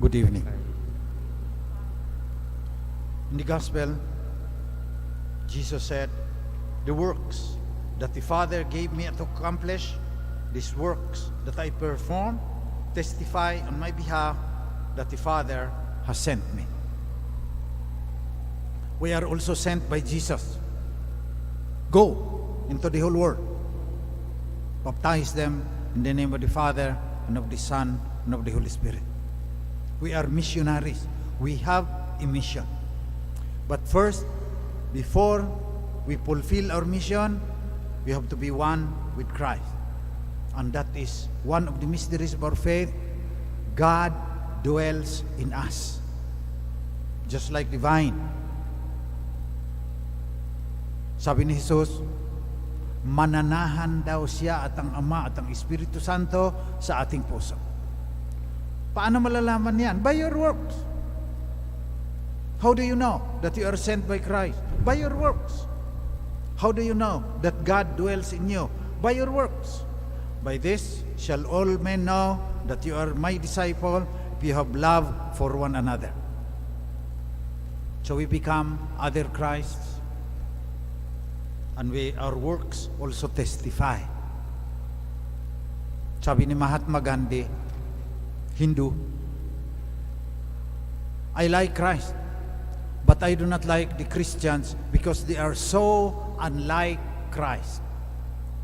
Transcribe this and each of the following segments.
Good evening. In the gospel, Jesus said, "The works that the Father gave me to accomplish, these works that I perform, testify on my behalf that the Father has sent me." We are also sent by Jesus. Go into the whole world. Baptize them in the name of the Father and of the Son and of the Holy Spirit. We are missionaries. We have a mission. But first, before we fulfill our mission, we have to be one with Christ. And that is one of the mysteries of our faith. God dwells in us. Just like the vine. Sabi ni Jesus, mananahan daw siya at ang Ama at ang Espiritu Santo sa ating puso. Paano malalaman yan? By your works. How do you know that you are sent by Christ? By your works. How do you know that God dwells in you? By your works. By this shall all men know that you are my disciple if you have love for one another. So we become other Christs, and our works also testify. Sabi ni Mahatma Gandhi, Hindu, I like Christ, but I do not like the Christians because they are so unlike Christ.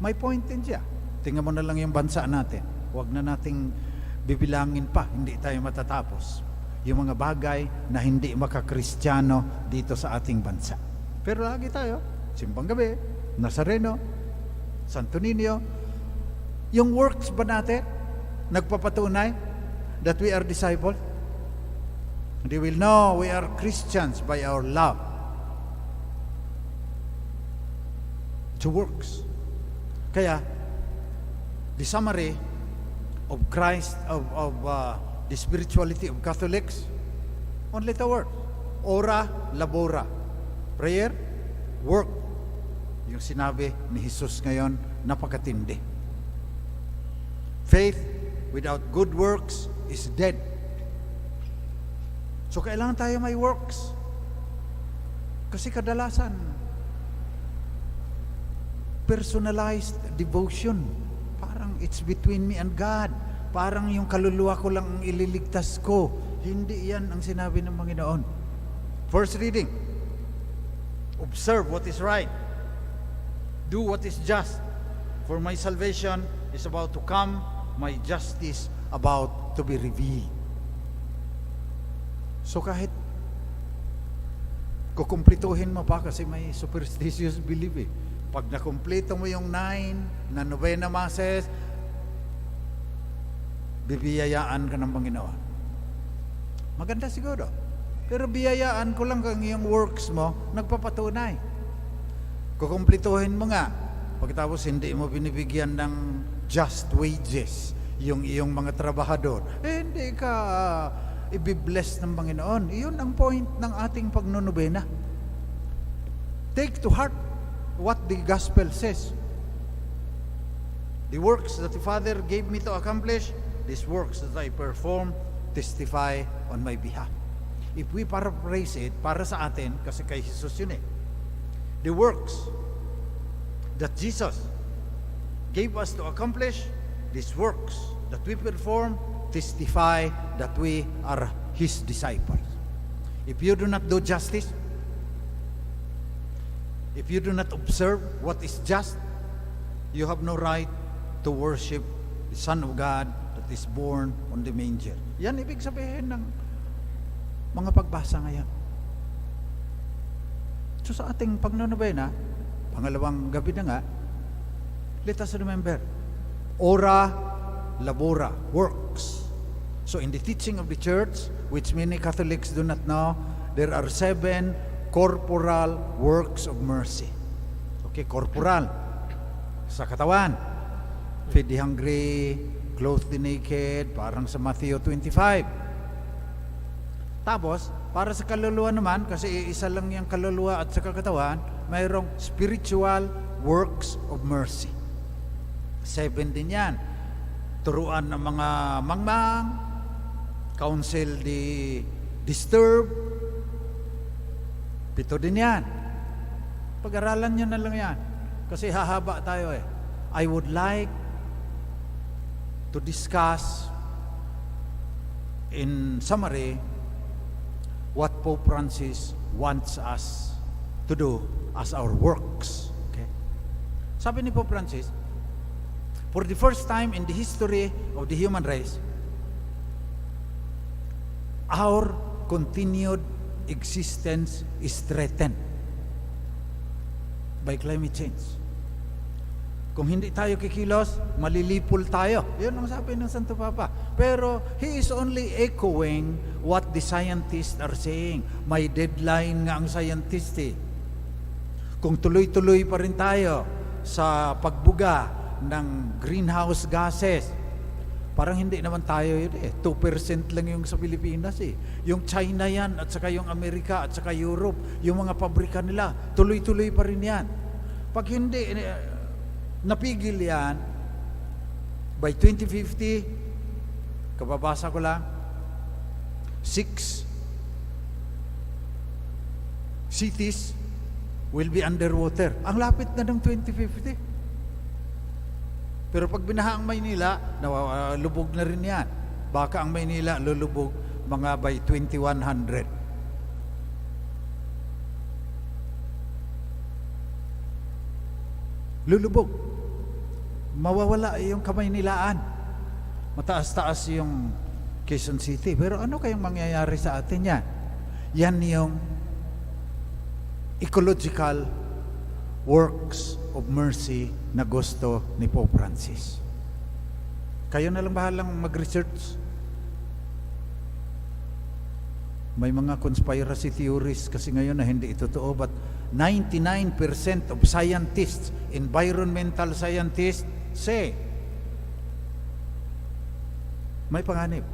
May point din siya. Tingnan mo na lang yung bansa natin. Huwag na nating bibilangin pa, hindi tayo matatapos. Yung mga bagay na hindi makakristyano dito sa ating bansa. Pero lagi tayo, simbang gabi, Nazareno, Santo Niño, yung works ba natin nagpapatunay that we are disciples? They will know we are Christians by our love. It works. Kaya, the summary of Christ, of the spirituality of Catholics, only the word. Ora, labora. Prayer, work. Yung sinabi ni Jesus ngayon, napakatindi. Faith without good works is dead. So kailangan tayo may works. Kasi kadalasan, personalized devotion. Parang it's between me and God. Parang yung kaluluwa ko lang ang ililigtas ko. Hindi yan ang sinabi ng Panginoon. First reading. Observe what is right. Do what is just. For my salvation is about to come, my justice about to be revealed. So kahit kukumplituhin mo pa kasi may superstitious belief eh. Pag nakumpleto mo yung 9 na novena masses, bibiyayaan ka ng Panginoon. Maganda siguro. Pero biyayaan ko lang kung yung works mo nagpapatunay. Kukumplituhin mo nga. Pagkatapos hindi mo binibigyan ng just wages yung iyong mga trabahador. Hindi ka i-bless ng Panginoon. Iyon ang point ng ating pagnunubena. Take to heart what the gospel says. The works that the Father gave me to accomplish, these works that I perform, testify on my behalf. If we paraphrase it, para sa atin, kasi kay Jesus yun eh. The works that Jesus gave us to accomplish, these works that we perform, testify that we are His disciples. If you do not do justice, if you do not observe what is just, you have no right to worship the Son of God that is born on the manger. Yan ibig sabihin ng mga pagbasa ngayon. So sa ating pagnonobena, pangalawang gabi na nga, let us remember, ora labora, works. So in the teaching of the church, which many Catholics do not know, there are 7 corporal works of mercy. Okay, corporal. Sa katawan. Feed the hungry, clothe the naked, parang sa Matthew 25. Tapos, para sa kaluluwa naman, kasi isa lang yung kaluluwa at sa katawan, mayroong spiritual works of mercy. 7 din yan. Turuan ng mga mangmang, counsel the disturbed. 7 din yan. Pag-aralan nyo na lang yan. Kasi hahaba tayo eh. I would like to discuss in summary what Pope Francis wants us to do as our works. Okay? Sabi ni Pope Francis, for the first time in the history of the human race, our continued existence is threatened by climate change. Kung hindi tayo kikilos, malilipol tayo. Yun ang sabi ng Santo Papa. Pero he is only echoing what the scientists are saying. May deadline nga ang scientist eh. Kung tuloy-tuloy pa rin tayo sa pagbuga ng greenhouse gases, parang hindi naman tayo yun eh. 2% lang yung sa Pilipinas eh. Yung China yan, at saka yung Amerika, at saka Europe, yung mga pabrika nila, tuloy-tuloy pa rin yan. Pag hindi napigil yan, by 2050, kababasa ko lang, 6 cities will be underwater. Ang lapit na ng 2050. Pero pag binaha ang Maynila, lubog na rin yan. Baka ang Maynila lulubog mga by 2100. Lulubog. Mawawala yung Kamaynilaan. Mataas-taas yung Quezon City. Pero ano kayong mangyayari sa atin yan? Yan yung ecological works of mercy na gusto ni Pope Francis. Kayo na lang bahalang mag-research. May mga conspiracy theories kasi ngayon na hindi ito totoo, but 99% of scientists, environmental scientists, say may panganib.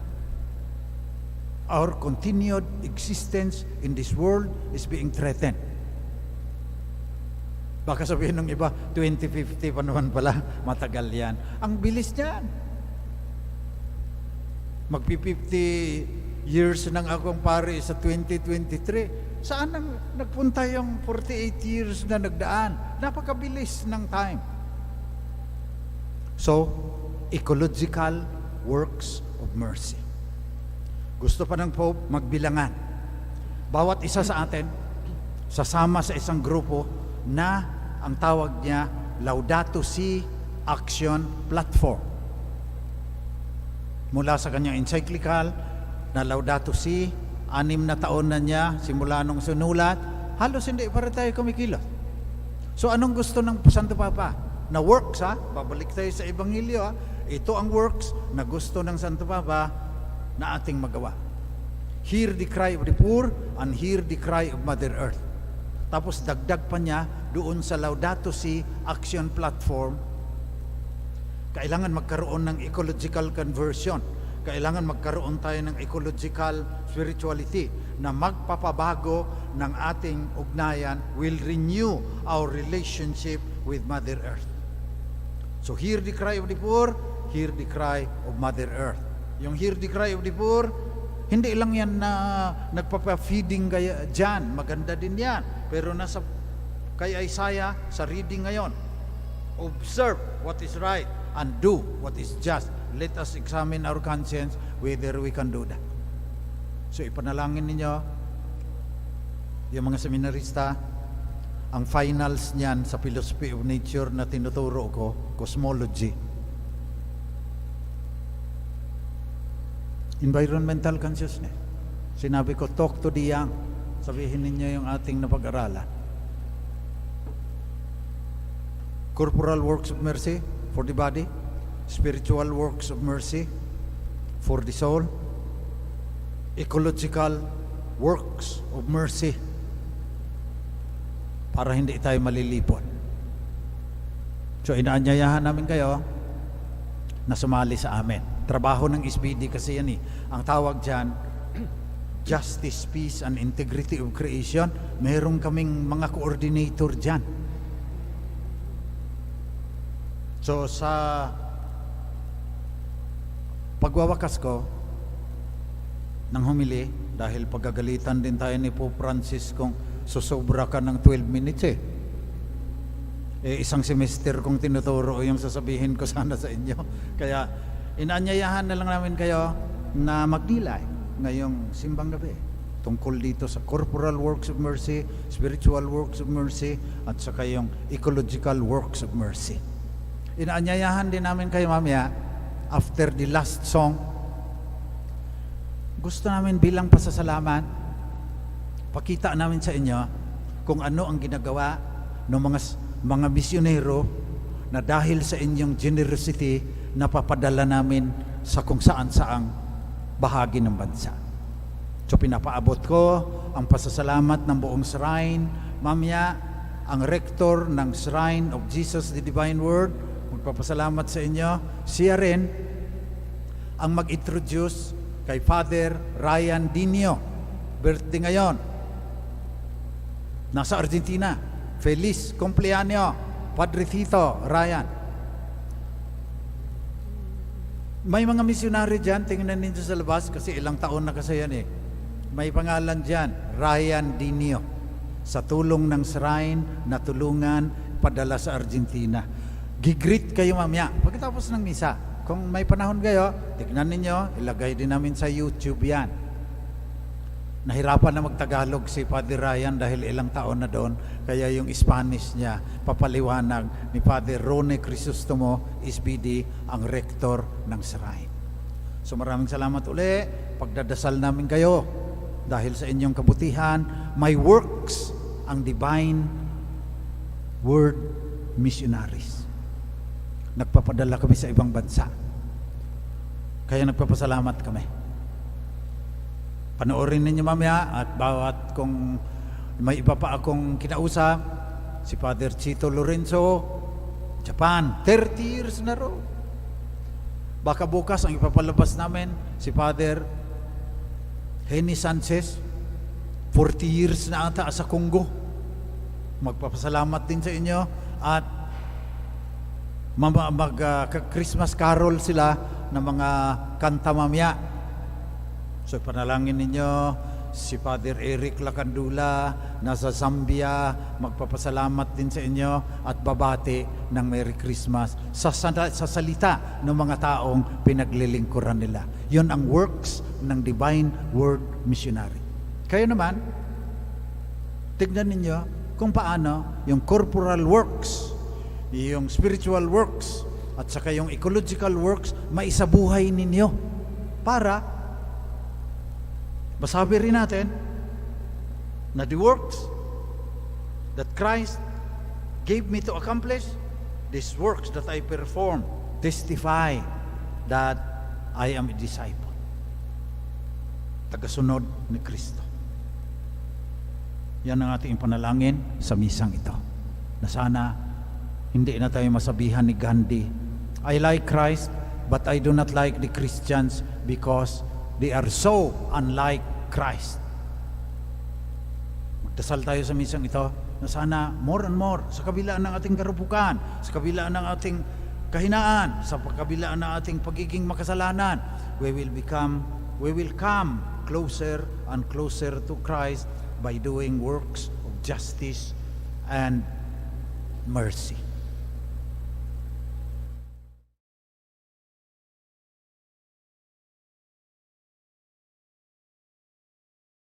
Our continued existence in this world is being threatened. Baka sabihin ng iba, 2050 pa naman pala, matagal yan. Ang bilis niyan. Magpi-50 years nang akong pare sa 2023. Saan nagpunta yung 48 years na nagdaan? Napakabilis ng time. So, ecological works of mercy. Gusto pa ng Pope magbilangan. Bawat isa sa atin, sasama sa isang grupo na ang tawag niya Laudato Si Action Platform. Mula sa kanyang encyclical na Laudato Si, 6 na taon na niya simula nung sinulat, halos hindi para tayo kumikilos. So anong gusto ng Santo Papa? Na works ha? Babalik tayo sa Ebanghelyo ha? Ito ang works na gusto ng Santo Papa na ating magawa. Hear the cry of the poor and hear the cry of Mother Earth. Tapos dagdag pa niya doon sa Laudato Si Action Platform, kailangan magkaroon ng ecological conversion. Kailangan magkaroon tayo ng ecological spirituality na magpapabago ng ating ugnayan, will renew our relationship with Mother Earth. So hear the cry of the poor, hear the cry of Mother Earth. Yung hear the cry of the poor, hindi lang yan na nagpapa-feeding kaya dyan. Maganda din yan. Pero nasa kay Isaiah sa reading ngayon, observe what is right and do what is just. Let us examine our conscience whether we can do that. So ipanalangin ninyo yung mga seminarista, ang finals niyan sa philosophy of nature na tinuturo ko, cosmology. Environmental consciousness. Sinabi ko, talk to the young. Sabihin ninyo yung ating napag-aralan. Corporal works of mercy for the body. Spiritual works of mercy for the soul. Ecological works of mercy para hindi tayo malilipon. So inaanyayahan namin kayo na sumali sa amin. Trabaho ng SBD kasi yan eh. Ang tawag dyan, justice, peace, and integrity of creation. Meron kaming mga coordinator dyan. So sa pagwawakas ko, ng humili dahil pagagalitan din tayo ni Pope Francis kung susobra ka ng 12 minutes isang semester kong tinuturo yung sasabihin ko sana sa inyo. Kaya inaanyayahan na lang namin kayo na magdilay ngayong simbang gabi tungkol dito sa corporal works of mercy, spiritual works of mercy, at saka yung ecological works of mercy. Inaanyayahan din namin kayo mamaya, after the last song, gusto namin bilang pasasalamat, pakita namin sa inyo kung ano ang ginagawa ng mga misyonero na dahil sa inyong generosity, napapadala namin sa kung saan-saang bahagi ng bansa. So pinapaabot ko ang pasasalamat ng buong shrine. Mamaya, ang rector ng Shrine of Jesus the Divine Word, magpapasalamat sa inyo. Siya rin ang mag-introduce kay Father Ryan Dinio. Birthday ngayon. Nasa Argentina. Feliz cumpleaños, Padre Tito Ryan. May mga misyonary dyan, tingnan ninyo sa labas kasi ilang taon na kasi yan May pangalan dyan, Ryan Dinio. Sa tulong ng shrine na tulungan, padala sa Argentina. Gigreet kayo mamaya pagkatapos ng misa. Kung may panahon kayo, tignan ninyo, ilagay din namin sa YouTube yan. Nahirapan na magtagalog si Father Ryan dahil ilang taon na doon, kaya yung Spanish niya papaliwanag ni Father Rone Crisostomo, SBD, ang rector ng shrine. So maraming salamat uli, pagdadasal namin kayo dahil sa inyong kabutihan. My works ang Divine Word Missionaries. Nagpapadala kami sa ibang bansa, kaya nagpapasalamat kami. Panoorin ninyo mamaya, at bawat kung may iba pa akong kinausap, si Father Chito Lorenzo, Japan, 30 years na raw. Baka bukas ang ipapalabas namin, si Father Henny Sanchez, 40 years na ata sa Congo. Magpapasalamat din sa inyo, at Christmas carol sila ng mga kanta mamaya. So panalangin ninyo si Father Eric Lacandula nasa Zambia, magpapasalamat din sa inyo at babati ng Merry Christmas sa salita ng mga taong pinaglilingkuran nila. Yun ang works ng Divine Word Missionary. Kayo naman, tignan ninyo kung paano yung corporal works, yung spiritual works, at saka yung ecological works maisabuhay ninyo para masabi rin natin na the works that Christ gave me to accomplish, these works that I perform, testify that I am a disciple, tagasunod ni Kristo. Yan ang ating panalangin sa misang ito, na sana hindi na tayo masabihan ni Gandhi, I like Christ, but I do not like the Christians because they are so unlike Christ. Magdasal tayo sa misang ito na sana more and more, sa kabilaan ng ating karupukan, sa kabilaan ng ating kahinaan, sa kabilaan ng ating pagiging makasalanan, we will come closer and closer to Christ by doing works of justice and mercy.